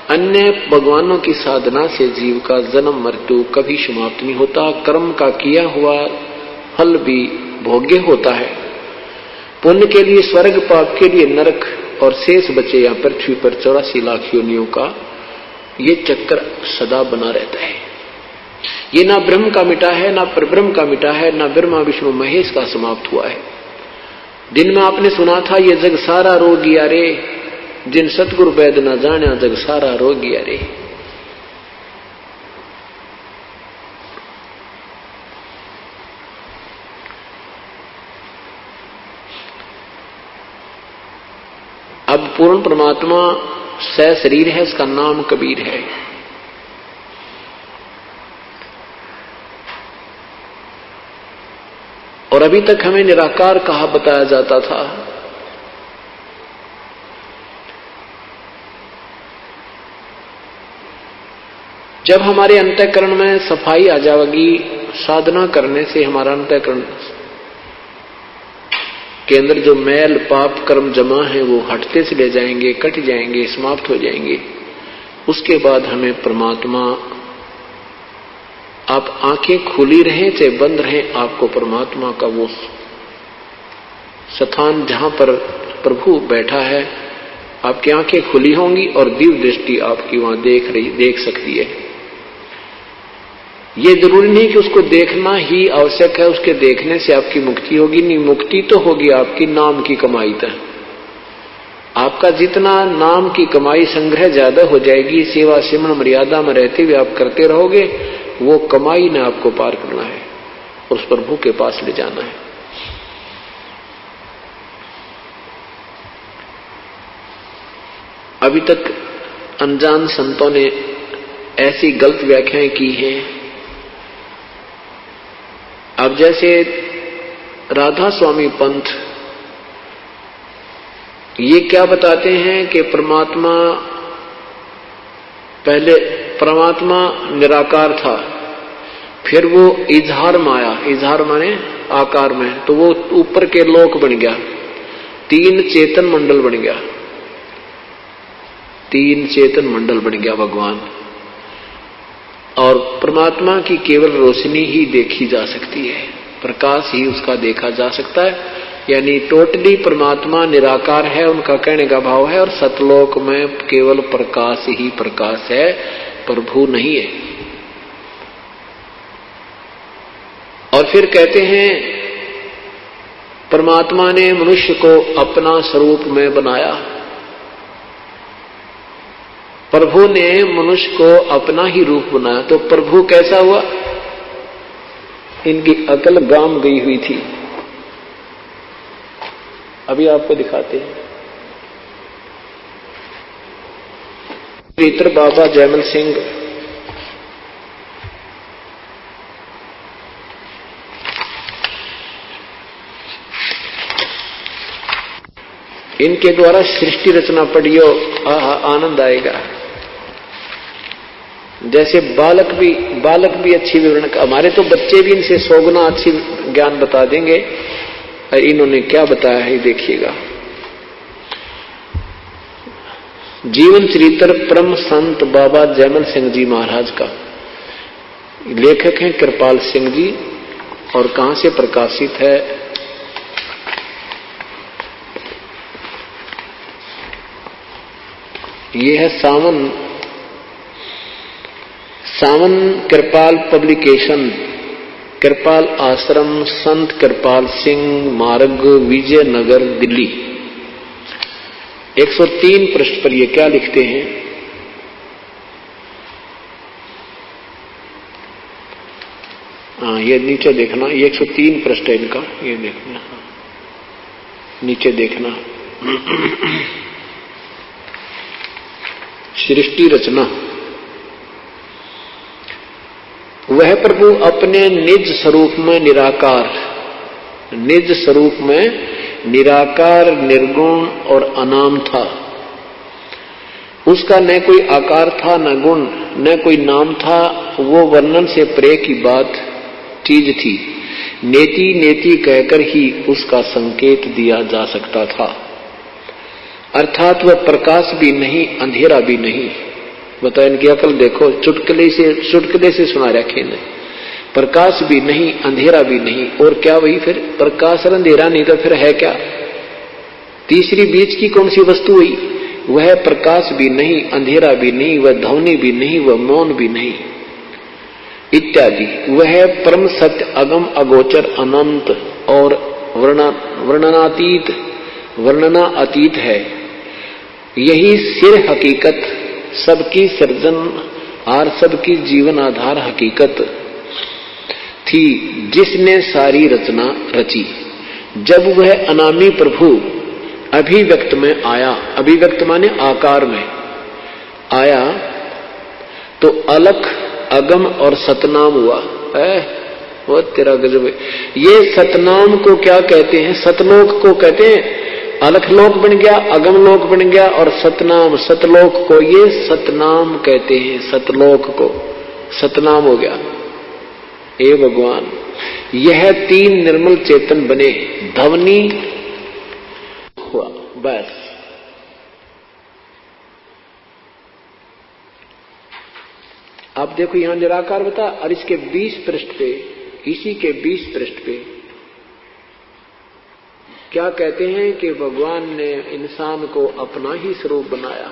अन्य भगवानों की साधना से जीव का जन्म मृत्यु कभी समाप्त नहीं होता। कर्म का किया हुआ फल भी भोग्य होता है। पुण्य के लिए स्वर्ग, पाप के लिए नरक, और शेष बचे या पृथ्वी पर 84 लाख योनियों का ये चक्कर सदा बना रहता है। ये ना ब्रह्म का मिटा है, ना परब्रह्म का मिटा है, ना ब्रह्मा विष्णु महेश का समाप्त हुआ है। दिन में आपने सुना था ये जग सारा रोगिया रे, जिन सतगुरु वैद न जाना जग सारा रोगिया रे। अब पूर्ण परमात्मा सह शरीर है, इसका नाम कबीर है। और अभी तक हमें निराकार कहा बताया जाता था। जब हमारे अंतःकरण में सफाई आ जाएगी, साधना करने से हमारा अंतःकरण के अंदर जो मैल पाप कर्म जमा है वो हटते चले जाएंगे, कट जाएंगे, समाप्त हो जाएंगे। उसके बाद हमें परमात्मा, आप आंखें खुली रहें चाहे बंद रहें, आपको परमात्मा का वो स्थान जहां पर प्रभु बैठा है, आपकी आंखें खुली होंगी और दिव्य दृष्टि आपकी वहां देख सकती है। ये जरूरी नहीं कि उसको देखना ही आवश्यक है, उसके देखने से आपकी मुक्ति होगी। नहीं, मुक्ति तो होगी आपकी नाम की कमाई तक। आपका जितना नाम की कमाई संग्रह ज्यादा हो जाएगी, सेवा सिमरण मर्यादा में रहते हुए आप करते रहोगे, वो कमाई ने आपको पार करना है, उस प्रभु के पास ले जाना है। अभी तक अनजान संतों ने ऐसी गलत व्याख्याएं की हैं। अब जैसे राधा स्वामी पंथ ये क्या बताते हैं कि परमात्मा पहले परमात्मा निराकार था, फिर वो इजहार में आया, इजहार माने आकार में, तो वो ऊपर के लोक बन गया, 3 चेतन मंडल बन गया, 3 चेतन मंडल बन गया भगवान। और परमात्मा की केवल रोशनी ही देखी जा सकती है, प्रकाश ही उसका देखा जा सकता है। यानी टोटली परमात्मा निराकार है, उनका कहने का भाव है, और सतलोक में केवल प्रकाश ही प्रकाश है, प्रभु नहीं है। और फिर कहते हैं परमात्मा ने मनुष्य को अपना स्वरूप में बनाया, प्रभु ने मनुष्य को अपना ही रूप बनाया। तो प्रभु कैसा हुआ? इनकी अकल गाम गई हुई थी। अभी आपको दिखाते हैं। पवित्र बाबा जयमल सिंह इनके द्वारा सृष्टि रचना पढ़ियो, आनंद आएगा। जैसे बालक भी अच्छी विवरण, हमारे तो बच्चे भी इनसे 100 गुना अच्छी ज्ञान बता देंगे, और इन्होंने क्या बताया है देखिएगा। जीवन चरित्र परम संत बाबा जयमल सिंह जी महाराज का, लेखक हैं कृपाल सिंह जी, और कहां से प्रकाशित है? ये है सावन कृपाल पब्लिकेशन, कृपाल आश्रम, संत कृपाल सिंह मार्ग, विजयनगर, दिल्ली। 103 पृष्ठ पर ये क्या लिखते हैं? ये नीचे देखना, ये 103 पृष्ठ है इनका, ये देखना, नीचे देखना। सृष्टि रचना। वह प्रभु अपने निज स्वरूप में निराकार, निज स्वरूप में निराकार, निर्गुण और अनाम था। उसका न कोई आकार था, न गुण, न कोई नाम था। वो वर्णन से परे की बात चीज थी। नेति नेति कहकर ही उसका संकेत दिया जा सकता था। अर्थात वह प्रकाश भी नहीं, अंधेरा भी नहीं। बताओ, इनकी अकल देखो, चुटकुले से सुना रखे ने। प्रकाश भी नहीं, अंधेरा भी नहीं, और क्या वही फिर प्रकाश और अंधेरा नहीं तो फिर है क्या? तीसरी बीच की कौन सी वस्तु हुई? वह प्रकाश भी नहीं, अंधेरा भी नहीं, वह ध्वनि भी नहीं, वह मौन भी नहीं, इत्यादि। वह परम सत्य, अगम, अगोचर, अनंत और वर्णना अतीत है। यही सिर हकीकत, सबकी सृजन और सबकी जीवन आधार हकीकत थी, जिसने सारी रचना रची। जब वह अनामी प्रभु अभिव्यक्त में आया, अभिव्यक्त माने आकार में आया, तो अलख, अगम और सतनाम हुआ। वो तेरा गजब है। ये सतनाम को क्या कहते हैं? सतलोक को कहते हैं। अलखलोक बन गया, अगम लोक बन गया, और सतनाम, सतलोक को ये सतनाम कहते हैं। सतलोक को सतनाम हो गया। हे भगवान, यह 3 निर्मल चेतन बने, ध्वनि हुआ, बस। आप देखो यहां निराकार बता, और इसके 20 पृष्ठ पे, इसी के 20 पृष्ठ पे क्या कहते हैं कि भगवान ने इंसान को अपना ही स्वरूप बनाया।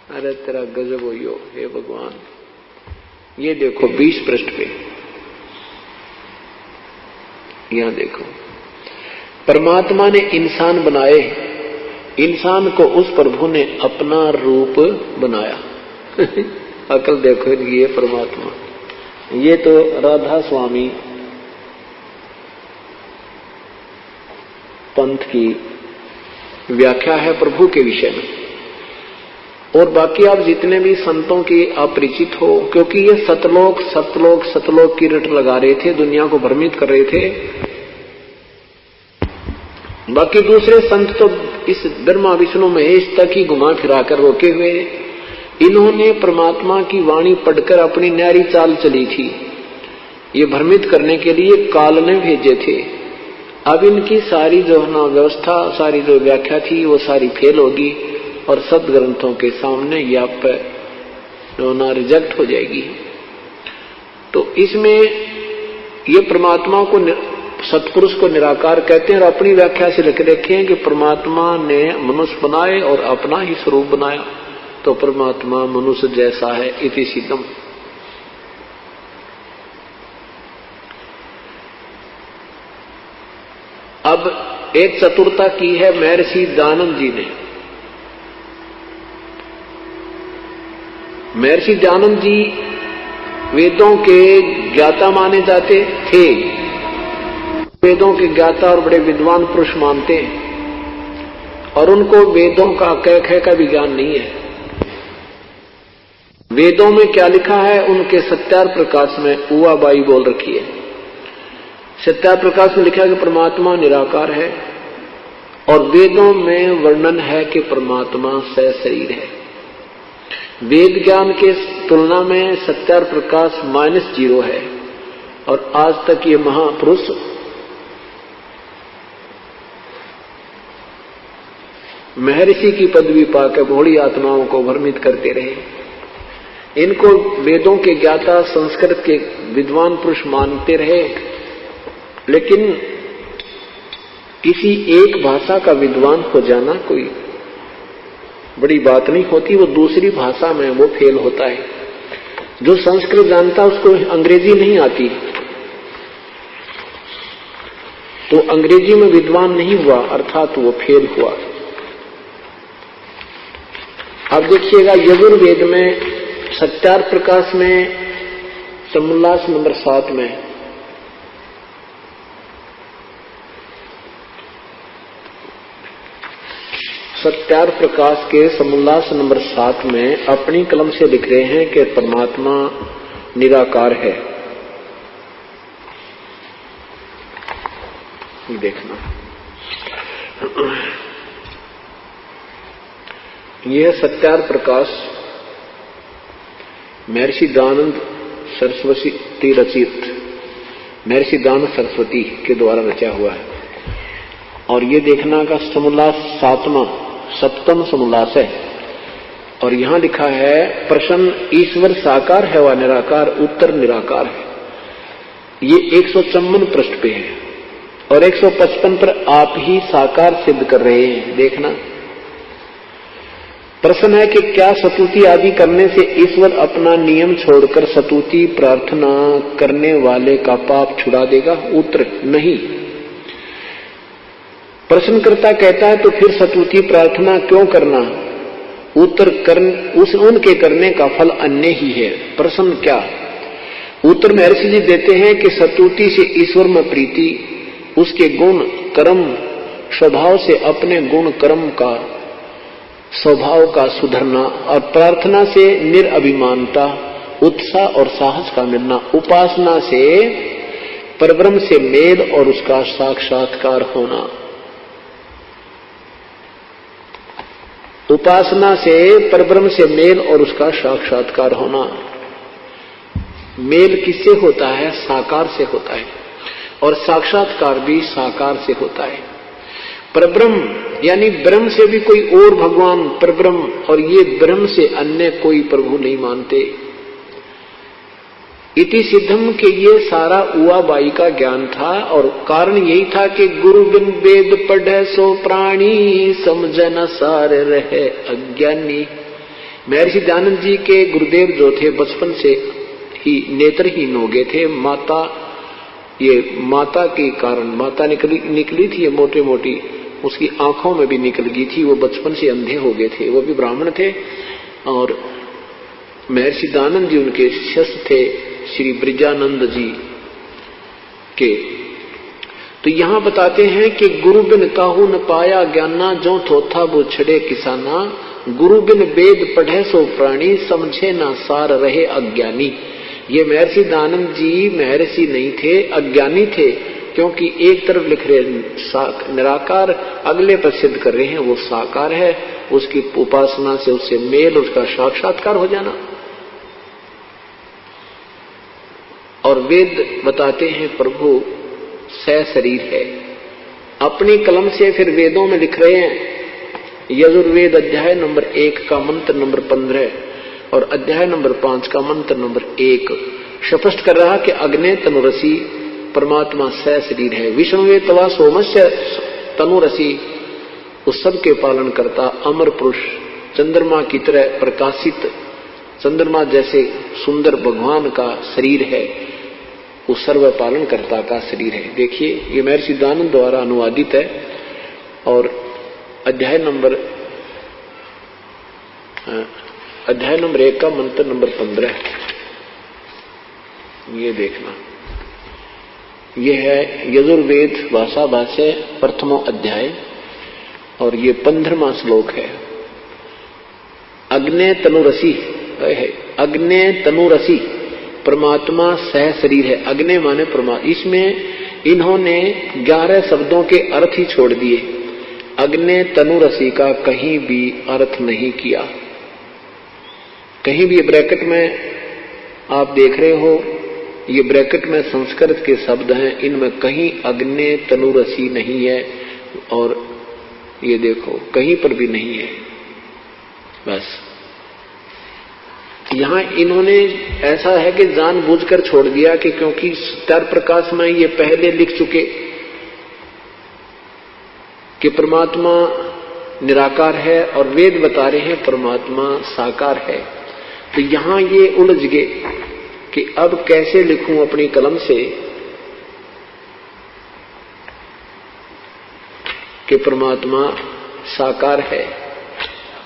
अरे तेरा गजब हो यो, हे भगवान। ये देखो 20 पृष्ठ पे, यहां देखो, परमात्मा ने इंसान बनाए, इंसान को उस प्रभु ने अपना रूप बनाया। अकल देखो ये परमात्मा, ये तो राधा स्वामी पंथ की व्याख्या है प्रभु के विषय में। और बाकी आप जितने भी संतों की अपरिचित हो, क्योंकि ये सतलोक सतलोक सतलोक की रट लगा रहे थे, दुनिया को भ्रमित कर रहे थे। बाकी दूसरे संत तो इस ब्रह्मा विष्णु महेश तक ही घुमा फिरा कर रोके हुए। इन्होंने परमात्मा की वाणी पढ़कर अपनी न्यारी चाल चली थी, ये भ्रमित करने के लिए काल ने भेजे थे। अब इनकी सारी जो ना व्यवस्था, सारी जो व्याख्या थी वो सारी फेल होगी और सदग्रंथों के सामने या ना रिजेक्ट हो जाएगी। तो इसमें ये परमात्मा को, सत्पुरुष को निराकार कहते हैं और अपनी व्याख्या से लिख रखे हैं कि परमात्मा ने मनुष्य बनाए और अपना ही स्वरूप बनाया, तो परमात्मा मनुष्य जैसा है, इति सिद्धम। अब एक चतुरता की है महर्षि दयानंद जी ने। महर्षि दयानंद जी वेदों के ज्ञाता माने जाते थे, वेदों के ज्ञाता और बड़े विद्वान पुरुष मानते हैं, और उनको वेदों का कह का भी ज्ञान नहीं है। वेदों में क्या लिखा है उनके सत्यार प्रकाश में उवाबाई बोल रखी है। सत्यार प्रकाश में लिखा है कि परमात्मा निराकार है, और वेदों में वर्णन है कि परमात्मा सशरीर है। वेद ज्ञान के तुलना में सत्यार प्रकाश -0 है, और आज तक ये महापुरुष महर्षि की पदवी पाकर भोली आत्माओं को भ्रमित करते रहे। इनको वेदों के ज्ञाता, संस्कृत के विद्वान पुरुष मानते रहे, लेकिन किसी एक भाषा का विद्वान हो जाना कोई बड़ी बात नहीं होती, वो दूसरी भाषा में वो फेल होता है। जो संस्कृत जानता उसको अंग्रेजी नहीं आती, तो अंग्रेजी में विद्वान नहीं हुआ, अर्थात वो फेल हुआ। अब देखिएगा यजुर्वेद में सत्यार प्रकाश में समुल्लास नंबर 7 में सत्यार प्रकाश के समुल्लास नंबर 7 में अपनी कलम से लिख रहे हैं कि परमात्मा निराकार है। देखना, यह सत्यार प्रकाश महर्षि दयानंद सरस्वती रचित, महर्षि दयानंद सरस्वती के द्वारा रचा हुआ है। और ये देखना का समुल्लास 7वां समुल्लास है, और यहां लिखा है प्रश्न ईश्वर साकार है व निराकार, उत्तर निराकार है। ये 154 पृष्ठ पे है, और 155 पर आप ही साकार सिद्ध कर रहे हैं। देखना, प्रश्न है कि क्या स्तुति आदि करने से ईश्वर अपना नियम छोड़कर स्तुति प्रार्थना करने वाले का पाप छुड़ा देगा? उत्तर नहीं। प्रश्नकर्ता कहता है तो फिर स्तुति प्रार्थना क्यों करना? उत्तर उनके करने का फल अन्य ही है। प्रश्न क्या? उत्तर महर्षि जी देते हैं कि स्तुति से ईश्वर में प्रीति, उसके गुण कर्म स्वभाव से अपने गुण कर्म का स्वभाव का सुधरना, और प्रार्थना से निरअभिमानता, उत्साह और साहस का मिलना, उपासना से परब्रह्म से मेल और उसका साक्षात्कार होना। उपासना से परब्रह्म से मेल और उसका साक्षात्कार होना। मेल किससे होता है? साकार से होता है, और साक्षात्कार भी साकार से होता है। परब्रह्म यानी ब्रह्म से भी कोई और भगवान परब्रह्म, और ये ब्रह्म से अन्य कोई प्रभु नहीं मानते। इति सिद्धम के ये सारा उवाबाई का ज्ञान था, और कारण यही था कि गुरु बिन वेद पढ़े सो प्राणी, समझन सार रहे अज्ञानी। महर्षि दयानंद जी के गुरुदेव जो थे बचपन से ही नेत्रहीन हो गए थे। माता के कारण माता निकली थी, ये मोटी मोटी, उसकी आंखों में भी निकल गई थी, वो बचपन से अंधे हो गए थे। वो भी ब्राह्मण थे और महर्षि दानंद जी उनके शिष्य थे, श्री ब्रजानंद जी के। तो यहां बताते हैं कि गुरु बिन काहू न पाया ज्ञाना, जो थोथा वो छड़े किसाना, गुरु बिन वेद पढ़े सो प्राणी, समझे ना सार रहे अज्ञानी। ये महर्षि दानंद जी महर्षि नहीं थे, अज्ञानी थे, क्योंकि एक तरफ लिख रहे निराकार, अगले पर सिद्ध कर रहे हैं वो साकार है, उसकी उपासना से उससे मेल, उसका साक्षात्कार हो जाना। और वेद बताते हैं प्रभु सशरीर है। अपनी कलम से फिर वेदों में लिख रहे हैं, यजुर्वेद अध्याय नंबर 1 का मंत्र नंबर 15 और अध्याय नंबर 5 का मंत्र नंबर 1 स्पष्ट कर रहा कि अग्ने तनुरसी परमात्मा सशरीर है। विष्णुवे तवा सोमस्य तनुरसी, उस सब के पालन करता अमर पुरुष, चंद्रमा की तरह प्रकाशित, चंद्रमा जैसे सुंदर भगवान का शरीर है, उस सर्व पालन कर्ता का शरीर है। देखिए ये महर्षि दानंद द्वारा अनुवादित है और अध्याय नंबर 1 का मंत्र नंबर 15 ये देखना। ये है यजुर्वेद भाषा भाष्य प्रथमो अध्याय और ये 15वां श्लोक है। अग्ने तनुरसी है, अग्ने तनुरसी परमात्मा सह शरीर है। अग्नि माने परमात्मा, इसमें इन्होंने 11 शब्दों के अर्थ ही छोड़ दिए। अग्नि तनुरसी का कहीं भी अर्थ नहीं किया। कहीं भी ब्रैकेट में आप देख रहे हो, ये ब्रैकेट में संस्कृत के शब्द हैं, इनमें कहीं अग्नि तनुरसी नहीं है और ये देखो कहीं पर भी नहीं है। बस यहां इन्होंने ऐसा है कि जानबूझकर छोड़ दिया कि क्योंकि स्तर प्रकाश में ये पहले लिख चुके कि परमात्मा निराकार है और वेद बता रहे हैं परमात्मा साकार है। तो यहां ये उलझ गए कि अब कैसे लिखूं अपनी कलम से कि परमात्मा साकार है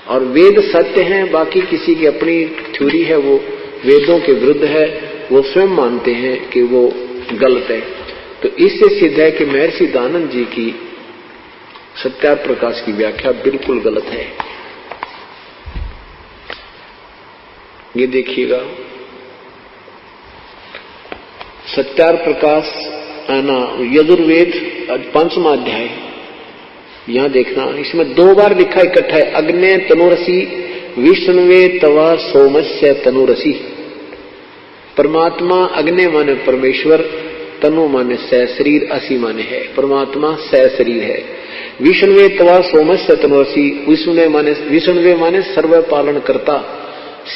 और वेद सत्य हैं, बाकी किसी की अपनी थ्योरी है, वो वेदों के विरुद्ध है, वो स्वयं मानते हैं कि वो गलत है। तो इससे सिद्ध है कि महर्षि दानंद जी की सत्यार प्रकाश की व्याख्या बिल्कुल गलत है। ये देखिएगा सत्यार प्रकाश यजुर्वेद 5वां अध्याय, यहां देखना, इसमें 2 बार लिखा इकट्ठा है, अग्ने तनुरसी विष्णुवे तवा सोमस्य तनुरसी। परमात्मा अग्नि माने परमेश्वर, तनु माने सशरीर, असी माने है, परमात्मा सशरीर है। विष्णुवे तवा सोमस्य तनुरसी, विष्णुवे माने सर्व पालन करता,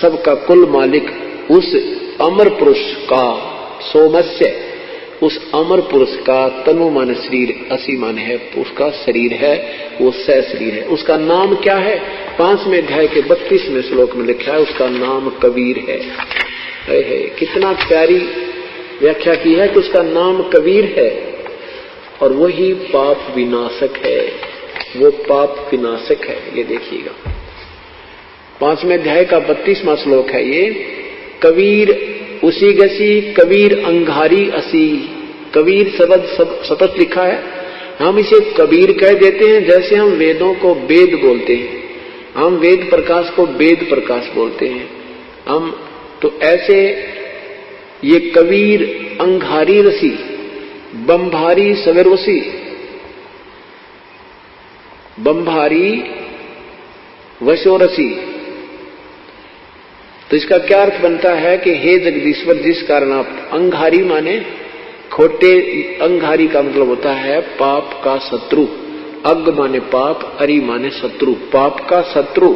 सबका कुल मालिक, उस अमर पुरुष का, सोमस्य उस अमर पुरुष का, तनु माने शरीर, असी माने है, उसका शरीर है, वो सशरीर है। उसका नाम क्या है? 5वें अध्याय के 32वें श्लोक में लिखा है, उसका नाम कबीर है। कितना प्यारी व्याख्या की है कि उसका नाम कबीर है और वही पाप विनाशक है, वो पाप विनाशक है। ये देखिएगा 5वें अध्याय का 32वां श्लोक है ये। कबीर उसी गसी कबीर अंगारी असी, कबीर शब्द सतत लिखा है। हम इसे कबीर कह देते हैं, जैसे हम वेदों को वेद बोलते हैं, हम वेद प्रकाश को वेद प्रकाश बोलते हैं हम। तो ऐसे ये कबीर अंगारी रसी, बंभारी सवेरवसी, बंभारी वशोरसी। तो इसका क्या अर्थ बनता है कि हे जगदीश्वर, जिस कारण आप, अंगारी माने खोटे, अंगारी का मतलब होता है पाप का शत्रु, अग माने पाप, अरि माने शत्रु, पाप का शत्रु,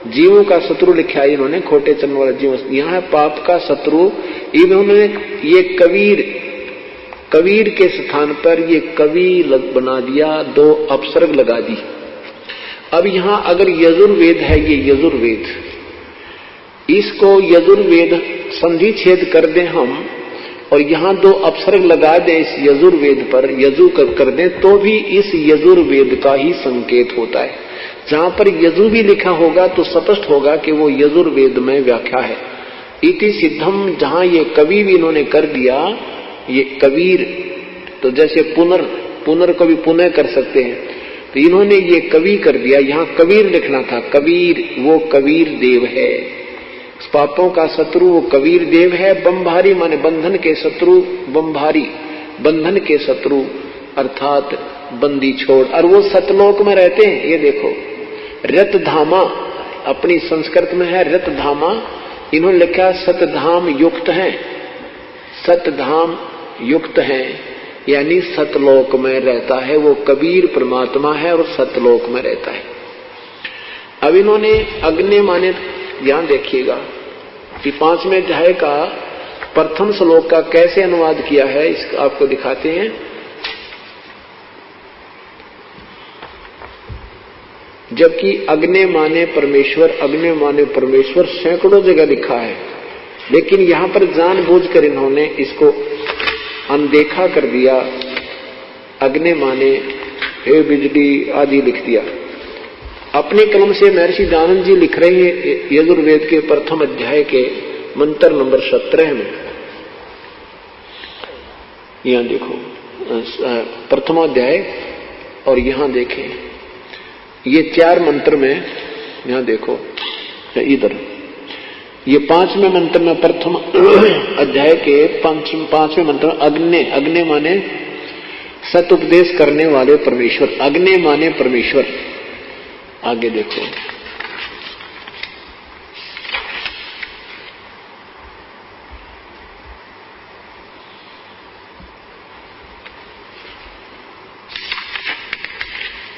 जीवों का शत्रु लिखा है इन्होंने, खोटे चलने वाला जीव, यहाँ है पाप का शत्रु। इन्होंने ये कबीर के स्थान पर ये कवि बना दिया, 2 अपसर्ग लगा दी। अब यहां अगर यजुर्वेद है, ये यजुर्वेद, इसको यजुर्वेद संधि छेद कर दें हम और यहाँ 2 अपसर्ग लगा दें इस यजुर्वेद पर, यजु कर दें, तो भी इस यजुर्वेद का ही संकेत होता है। जहां पर यजु भी लिखा होगा तो स्पष्ट होगा कि वो यजुर्वेद में व्याख्या है। इति सिद्धम, जहां ये कवि भी इन्होंने कर दिया, ये कबीर, तो जैसे पुनर को भी पुनः कर सकते हैं, तो इन्होंने ये कवि कर दिया। यहाँ कबीर लिखना था, कबीर, वो कबीर देव है, पापों का शत्रु वो कबीर देव है। बंभारी माने बंधन के शत्रु, बंभारी बंधन के शत्रु अर्थात बंदी छोड़, और वो सतलोक में रहते हैं। ये देखो रतधामा अपनी संस्कृत में है, रतधामा, इन्होंने लिखा सतधाम युक्त है, सतधाम युक्त है, यानी सतलोक में रहता है। वो कबीर परमात्मा है और सतलोक में रहता है। अब इन्होंने अग्नि माने, ध्यान देखिएगा कि 5वें अध्याय का प्रथम श्लोक का कैसे अनुवाद किया है, इसको आपको दिखाते हैं। जबकि अग्नि माने परमेश्वर, अग्नि माने परमेश्वर सैकड़ों जगह लिखा है, लेकिन यहां पर जानबूझकर इन्होंने इसको अनदेखा कर दिया। अग्नि माने हे बिजली आदि लिख दिया। अपने कलम से महर्षि दयानंद जी लिख रहे हैं यजुर्वेद के प्रथम अध्याय के मंत्र नंबर 17 में। यहां देखो प्रथम अध्याय, और यहां देखें ये 4 मंत्र में, यहां देखो इधर ये 5वें मंत्र में, प्रथम अध्याय के 5वें मंत्र में अग्नि, अग्नि माने सत उपदेश करने वाले परमेश्वर, अग्नि माने परमेश्वर। आगे देखो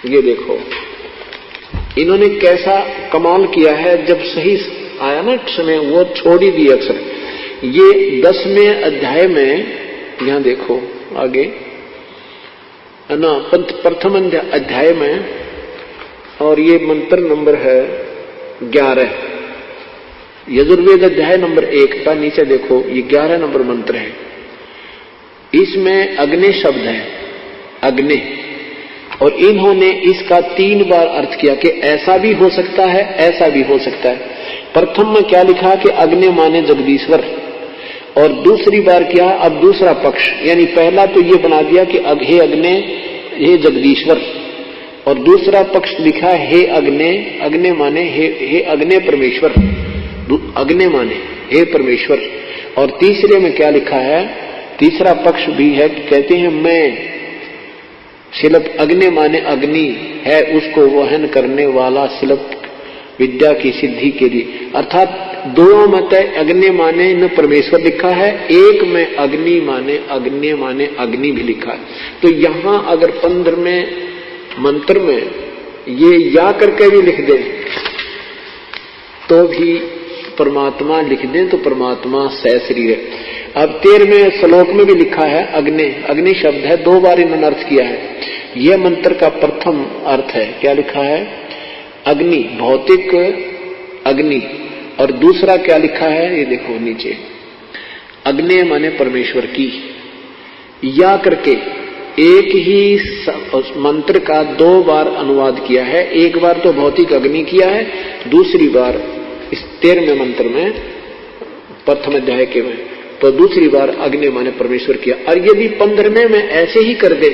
ये देखो इन्होंने कैसा कमाल किया है। जब सही आया ना समय, वो छोड़ ही दिए अक्षर। ये 10वें अध्याय में, यहां देखो आगे ना, प्रथम अध्याय में, और ये मंत्र नंबर है 11, यजुर्वेद अध्याय नंबर 1 का नीचे देखो, ये 11 नंबर मंत्र है। इसमें अग्नि शब्द है, अग्नि, और इन्होंने इसका 3 बार अर्थ किया कि ऐसा भी हो सकता है, ऐसा भी हो सकता है। प्रथम में क्या लिखा कि अग्नि माने जगदीश्वर, और दूसरी बार क्या, अब दूसरा पक्ष, यानी पहला तो ये बना दिया कि हे अग्नि, हे जगदीश्वर, और दूसरा पक्ष लिखा हे अग्नि, अग्नि माने हे अग्नि परमेश्वर, अग्नि माने हे परमेश्वर। और तीसरे में क्या लिखा है, तीसरा पक्ष भी है कि कहते हैं मैं शिल्प, अग्नि माने अग्नि है, उसको वहन करने वाला शिल्प विद्या की सिद्धि के लिए। अर्थात 2 मत है, अग्नि माने न परमेश्वर लिखा है, एक में अग्नि माने अग्नि भी लिखा है। तो यहां अगर 15वें मंत्र में ये या करके भी लिख दें तो भी परमात्मा लिख दें तो परमात्मा सशरीर है। अब 13वें श्लोक में भी लिखा है अग्नि, अग्नि शब्द है, 2 बार इन्होंने अर्थ किया है। यह मंत्र का प्रथम अर्थ है, क्या लिखा है, अग्नि, भौतिक अग्नि, और दूसरा क्या लिखा है, ये देखो नीचे, अग्नि माने परमेश्वर की। या करके एक ही मंत्र का 2 बार अनुवाद किया है, एक बार तो भौतिक अग्नि किया है, दूसरी बार इस 13वें मंत्र में प्रथम अध्याय के में, तो दूसरी बार अग्नि माने परमेश्वर किया। और यदि 15वें में ऐसे ही कर दे,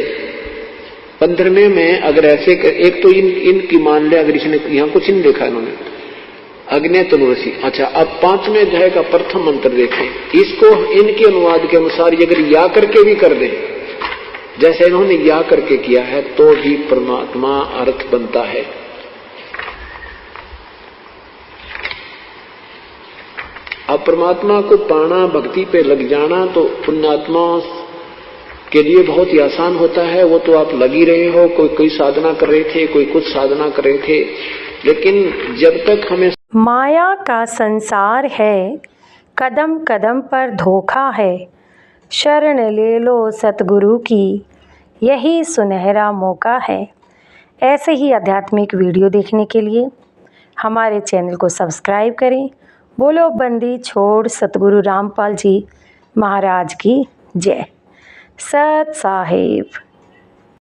15वें में अगर ऐसे एक तो इनकी मान ले, अगर इसने यहां कुछ नहीं देखा इन्होंने, अग्नि तनुरसी। अच्छा, अब 5वें अध्याय का प्रथम मंत्र देखें, इसको इनके अनुवाद के अनुसार अगर या करके भी कर दे, जैसे इन्होंने या करके किया है, तो भी परमात्मा अर्थ बनता है। अब परमात्मा को पाना, भक्ति पे लग जाना तो पुण्यात्मा के लिए बहुत ही आसान होता है। वो तो आप लगी रहे हो, कोई साधना कर रहे थे, कोई कुछ साधना कर रहे थे, लेकिन जब तक हमें माया का संसार है, कदम कदम पर धोखा है, शरण ले लो सतगुरु की, यही सुनहरा मौका है। ऐसे ही आध्यात्मिक वीडियो देखने के लिए हमारे चैनल को सब्सक्राइब करें बोलो बंदी छोड़ सतगुरु रामपाल जी महाराज की जय। सत साहिब।